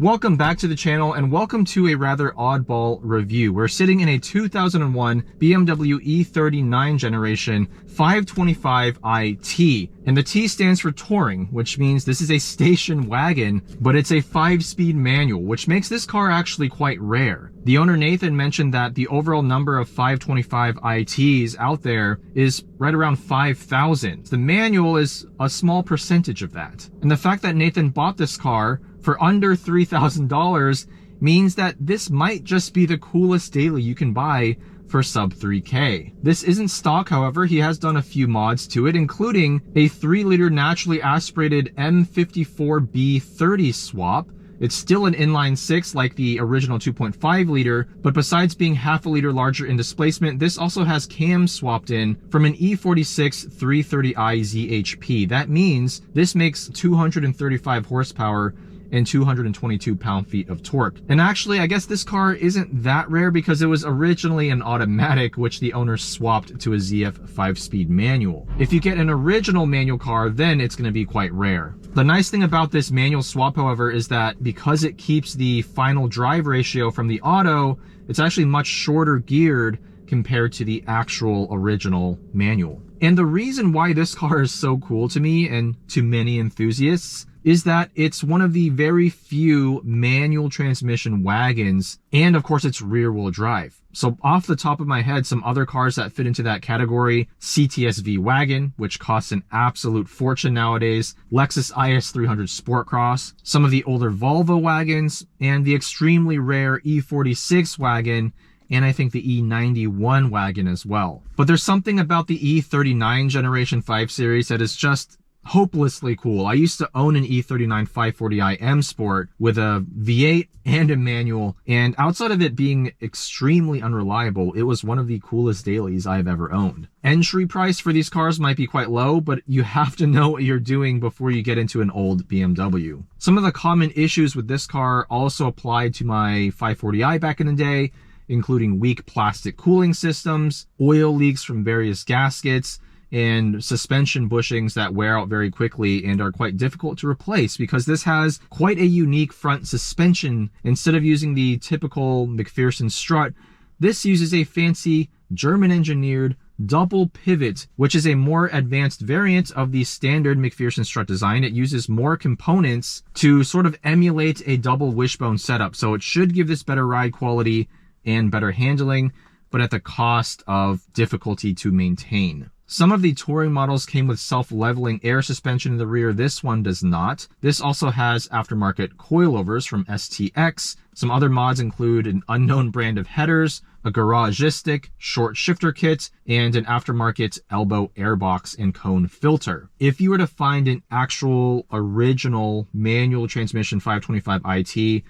Welcome back to the channel and welcome to a rather oddball review. We're sitting in a 2001 BMW E39 generation 525iT, and the T stands for touring, which means this is a station wagon, but it's a 5-speed manual, which makes this car actually quite rare. The owner Nathan mentioned that the overall number of 525iTs out there is right around 5,000. The manual is a small percentage of that. And the fact that Nathan bought this car for under $3,000 means that this might just be the coolest daily you can buy for sub 3K. This isn't stock, however. He has done a few mods to it, including a 3-liter naturally aspirated M54B30 swap. It's still an inline 6 like the original 2.5 liter, but besides being half a liter larger in displacement, this also has cams swapped in from an E46 330i ZHP. That means this makes 235 horsepower and 222 pound-feet of torque. And actually, I guess this car isn't that rare because it was originally an automatic, which the owner swapped to a ZF 5-speed manual. If you get an original manual car, then it's going to be quite rare. The nice thing about this manual swap, however, is that because it keeps the final drive ratio from the auto, it's actually much shorter geared compared to the actual original manual. And the reason why this car is so cool to me and to many enthusiasts is that it's one of the very few manual transmission wagons, and of course it's rear-wheel drive. So off the top of my head, some other cars that fit into that category: CTS-V Wagon, which costs an absolute fortune nowadays, Lexus IS300 Sport Cross, some of the older Volvo wagons, and the extremely rare E46 wagon, and I think the E91 wagon as well. But there's something about the E39 Generation 5 series that is just hopelessly cool. I used to own an E39 540i M Sport with a V8 and a manual, and outside of it being extremely unreliable, it was one of the coolest dailies I've ever owned. Entry price for these cars might be quite low, but you have to know what you're doing before you get into an old BMW. Some of the common issues with this car also applied to my 540i back in the day, including weak plastic cooling systems, oil leaks from various gaskets, and suspension bushings that wear out very quickly and are quite difficult to replace because this has quite a unique front suspension. Instead of using the typical McPherson strut, this uses a fancy German-engineered double pivot, which is a more advanced variant of the standard McPherson strut design. It uses more components to sort of emulate a double wishbone setup, so it should give this better ride quality and better handling, but at the cost of difficulty to maintain. Some of the touring models came with self-leveling air suspension in the rear. This one does not. This also has aftermarket coilovers from STX. Some other mods include an unknown brand of headers, a Garagistic short shifter kit, and an aftermarket elbow airbox and cone filter. If you were to find an actual original manual transmission 525iT,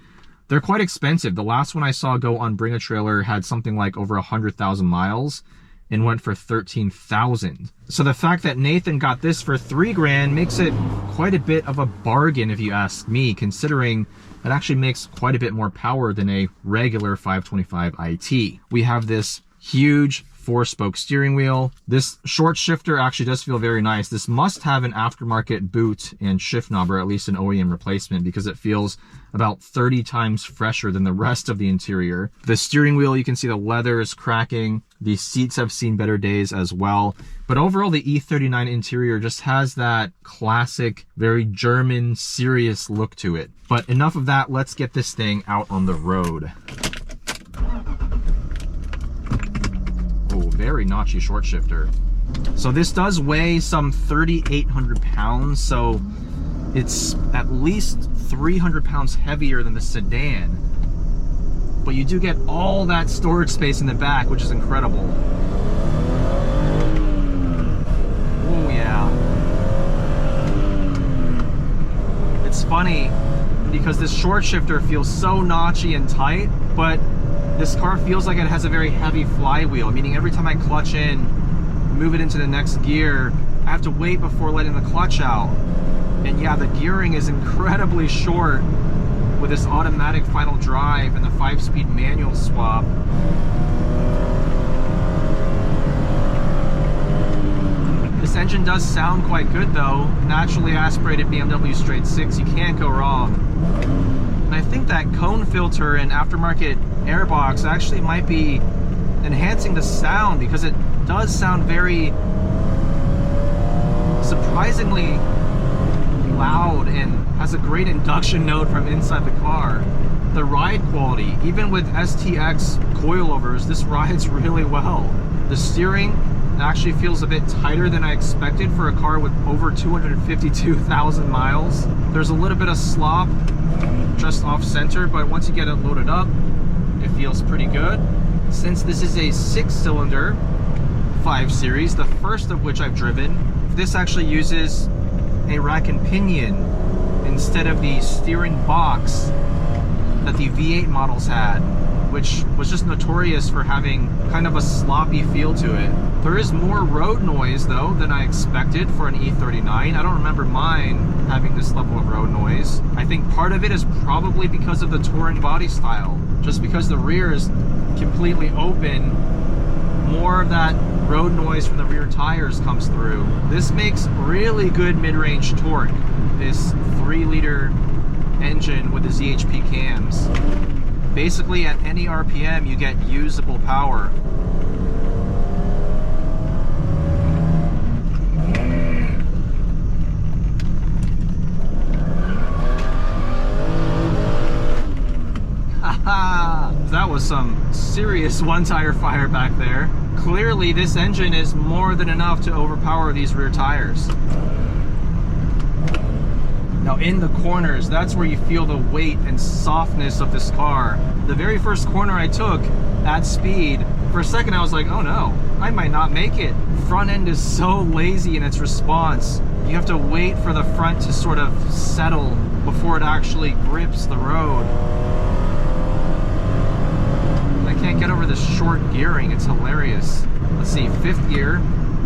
they're quite expensive. The last one I saw go on Bring a Trailer had something like over 100,000 miles and went for 13,000. So the fact that Nathan got this for $3,000 makes it quite a bit of a bargain if you ask me, considering it actually makes quite a bit more power than a regular 525iT. We have this huge 4-spoke steering wheel. This short shifter actually does feel very nice. This must have an aftermarket boot and shift knob, or at least an OEM replacement, because it feels about 30 times fresher than the rest of the interior. The steering wheel, you can see the leather is cracking. The seats have seen better days as well. But overall, the E39 interior just has that classic, very German, serious look to it. But enough of that, let's get this thing out on the road. Very notchy short shifter. So this does weigh some 3,800 pounds, so it's at least 300 pounds heavier than the sedan. But you do get all that storage space in the back, which is incredible. Oh yeah. It's funny because this short shifter feels so notchy and tight, but this car feels like it has a very heavy flywheel, meaning every time I clutch in, move it into the next gear, I have to wait before letting the clutch out. And yeah, the gearing is incredibly short with this automatic final drive and the 5-speed manual swap. This engine does sound quite good though. Naturally aspirated BMW straight 6, you can't go wrong. And I think that cone filter and aftermarket airbox actually might be enhancing the sound, because it does sound very surprisingly loud and has a great induction note from inside the car. The ride quality, even with STX coilovers, this rides really well. The steering actually feels a bit tighter than I expected for a car with over 252,000 miles. There's a little bit of slop just off center, but once you get it loaded up, it feels pretty good. Since this is a 6-cylinder 5 Series, the first of which I've driven, this actually uses a rack and pinion instead of the steering box that the V8 models had, which was just notorious for having kind of a sloppy feel to it. There is more road noise though than I expected for an E39. I don't remember mine having this level of road noise. I think part of it is probably because of the touring body style. Just because the rear is completely open, more of that road noise from the rear tires comes through. This makes really good mid-range torque, this 3-liter engine with the ZHP cams. Basically at any RPM you get usable power. Haha! That was some serious one-tire fire back there. Clearly this engine is more than enough to overpower these rear tires. Now in the corners, that's where you feel the weight and softness of this car. The very first corner I took at speed, for a second I was like, oh no, I might not make it. Front end is so lazy in its response. You have to wait for the front to sort of settle before it actually grips the road. I can't get over this short gearing, it's hilarious. Let's see, 5th gear,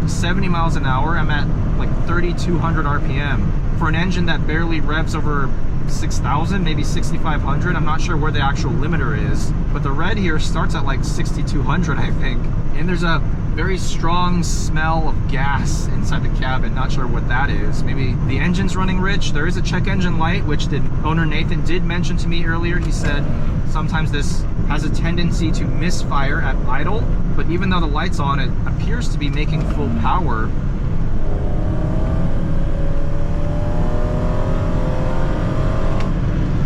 70 miles an hour, I'm at like 3,200 RPM. For an engine that barely revs over 6,000, maybe 6,500, I'm not sure where the actual limiter is, but the red here starts at like 6,200, I think. And there's a very strong smell of gas inside the cabin, not sure what that is. Maybe the engine's running rich. There is a check engine light, which the owner Nathan did mention to me earlier. He said sometimes this has a tendency to misfire at idle, but even though the light's on, it appears to be making full power.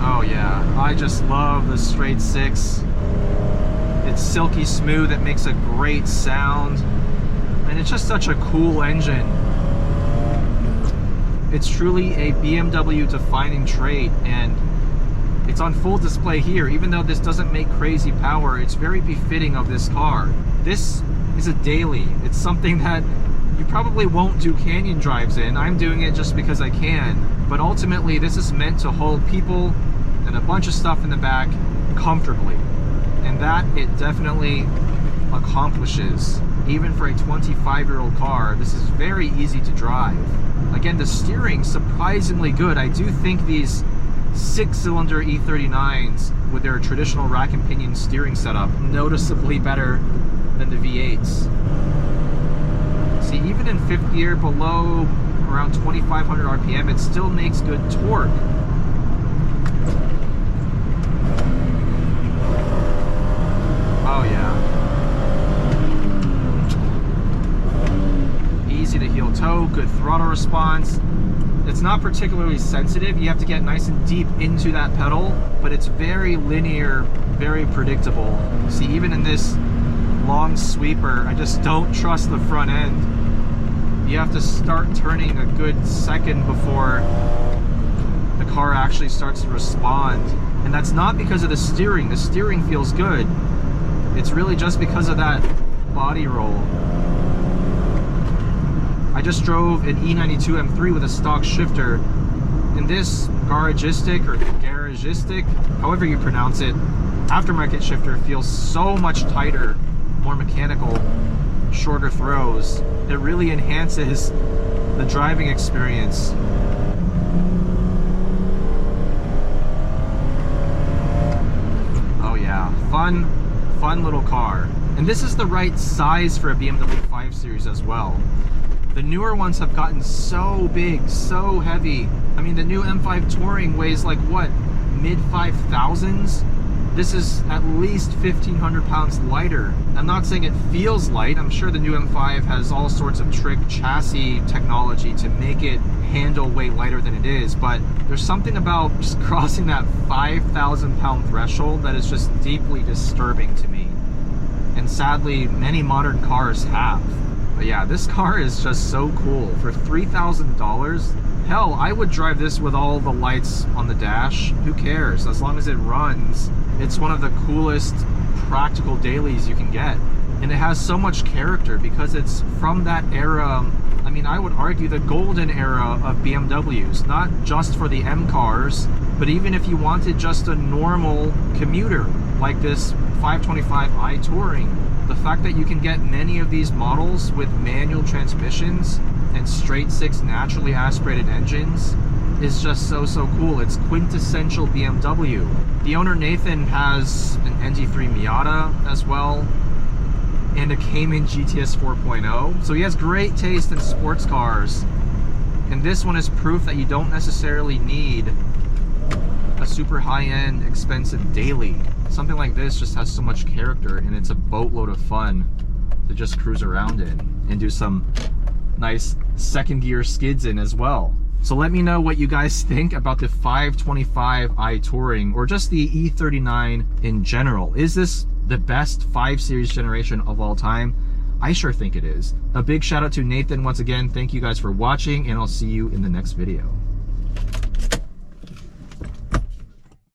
Oh yeah, I just love the straight 6. It's silky smooth, it makes a great sound, and it's just such a cool engine. It's truly a BMW defining trait, and it's on full display here. Even though this doesn't make crazy power, it's very befitting of this car. This is a daily. It's something that you probably won't do canyon drives in. I'm doing it just because I can, but ultimately this is meant to hold people and a bunch of stuff in the back comfortably, and that it definitely accomplishes. Even for a 25-year-old car, this is very easy to drive. Again, the steering surprisingly good. I do think these 6-cylinder E39s with their traditional rack and pinion steering setup noticeably better than the V8s. See, even in 5th gear below around 2,500 RPM, it still makes good torque. Oh yeah. Easy to heel toe, good throttle response. It's not particularly sensitive. You have to get nice and deep into that pedal, but it's very linear, very predictable. See, even in this long sweeper, I just don't trust the front end. You have to start turning a good second before the car actually starts to respond. And that's not because of the steering. The steering feels good. It's really just because of that body roll. I just drove an E92 M3 with a stock shifter, and this Garagistic or Garagistic, however you pronounce it, aftermarket shifter feels so much tighter, more mechanical, shorter throws. It really enhances the driving experience. Oh yeah, fun little car. And this is the right size for a BMW 5 Series as well. The newer ones have gotten so big, so heavy. I mean, the new M5 Touring weighs like, what, mid 5,000s, this is at least 1,500 pounds lighter. I'm not saying it feels light. I'm sure the new M5 has all sorts of trick chassis technology to make it handle way lighter than it is, but there's something about just crossing that 5,000 pound threshold that is just deeply disturbing to me. And sadly, many modern cars have. But yeah, this car is just so cool. For $3,000, hell, I would drive this with all the lights on the dash. Who cares? As long as it runs. It's one of the coolest practical dailies you can get. And it has so much character because it's from that era. I mean, I would argue the golden era of BMWs, not just for the M cars, but even if you wanted just a normal commuter like this 525i Touring, the fact that you can get many of these models with manual transmissions and straight six naturally aspirated engines is just so cool. It's quintessential BMW. The owner Nathan has an NT3 Miata as well, and a Cayman GTS 4.0. So he has great taste in sports cars. And this one is proof that you don't necessarily need a super high-end, expensive daily. Something like this just has so much character, and it's a boatload of fun to just cruise around in and do some nice second gear skids in as well. So let me know what you guys think about the 525i Touring, or just the E39 in general. Is this the best 5 Series generation of all time? I sure think it is. A big shout out to Nathan once again. Thank you guys for watching, and I'll see you in the next video.